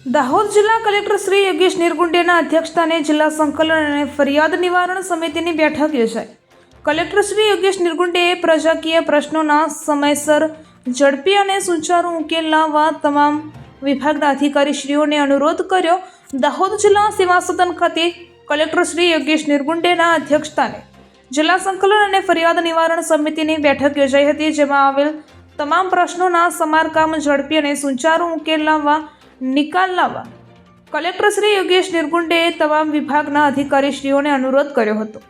દાહોદ જિલ્લા કલેક્ટર શ્રી યોગેશ નિરગુંડેના અધ્યક્ષસ્થાને જિલ્લા સંકલન અને ફરિયાદ નિવારણ સમિતિની બેઠક યોજાઈ। કલેક્ટર શ્રી યોગેશ નિરગુંડેએ પ્રજાકીય પ્રશ્નોના સમયસર, ઝડપી અને સુચારુ ઉકેલ લાવવા તમામ વિભાગના અધિકારીશ્રીઓને અનુરોધ કર્યો। દાહોદ જિલ્લા સેવા સદન ખાતે કલેક્ટર શ્રી યોગેશ નિરગુંડેના અધ્યક્ષસ્થાને જિલ્લા સંકલન અને ફરિયાદ નિવારણ સમિતિની બેઠક યોજાઈ હતી, જેમાં આવેલ તમામ પ્રશ્નોના સમારકામ, ઝડપી અને સુચારુ ઉકેલ લાવવા નિકાલ લાવવા કલેક્ટર શ્રી યોગેશ નિરગુંડેએ તમામ વિભાગના અધિકારીશ્રીઓને અનુરોધ કર્યો હતો।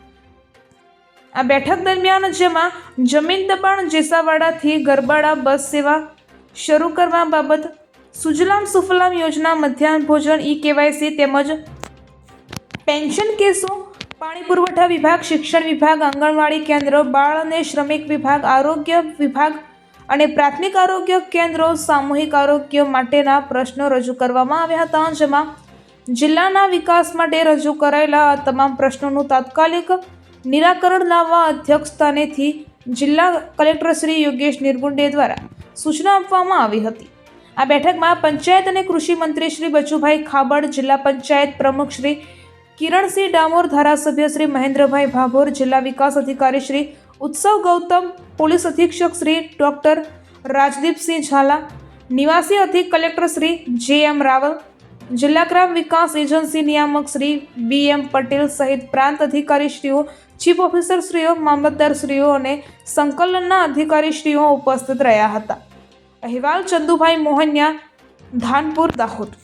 આ બેઠક દરમિયાન જેમાં જમીન દબાણ જેસાવાડાથી ગરબાડા બસ સેવા શરૂ કરવા બાબત, સુજલામ સુફલામ યોજના, મધ્યાહન ભોજન, KYC તેમજ પેન્શન કેસો, પાણી પુરવઠા વિભાગ, શિક્ષણ વિભાગ, આંગણવાડી કેન્દ્ર, બાળ અને શ્રમિક વિભાગ, આરોગ્ય વિભાગ અને પ્રાથમિક આરોગ્ય કેન્દ્રો, સામૂહિક આરોગ્ય માટેના પ્રશ્નો રજૂ કરવામાં આવ્યા હતા, જેમાં જિલ્લાના વિકાસ માટે રજૂ કરાયેલા આ તમામ પ્રશ્નોનું તાત્કાલિક નિરાકરણ લાવવા અધ્યક્ષસ્થાનેથી જિલ્લા કલેક્ટર શ્રી યોગેશ નિરગુંડે દ્વારા સૂચના આપવામાં આવી હતી। આ બેઠકમાં પંચાયત અને કૃષિ મંત્રી શ્રી બચુભાઈ ખાબડ, જિલ્લા પંચાયત પ્રમુખ શ્રી કિરણસિંહ ડામોર, ધારાસભ્ય શ્રી મહેન્દ્રભાઈ ભાભોર, જિલ્લા વિકાસ અધિકારી શ્રી ઉત્સવ ગૌતમ, પોલીસ અધિક્ષક શ્રી ડોક્ટર રાજદીપસિંહ ઝાલા, નિવાસી અધિક કલેક્ટર શ્રી JM રાવલ, જિલ્લા ગ્રામ વિકાસ એજન્સી નિયામક શ્રી BM પટેલ સહિત પ્રાંત અધિકારીશ્રીઓ, ચીફ ઓફિસરશ્રીઓ, મામલતદારશ્રીઓ અને સંકલનના અધિકારીશ્રીઓ ઉપસ્થિત રહ્યા હતા। અહેવાલ ચંદુભાઈ મોહનિયા, ધાનપુર, દાહોદ।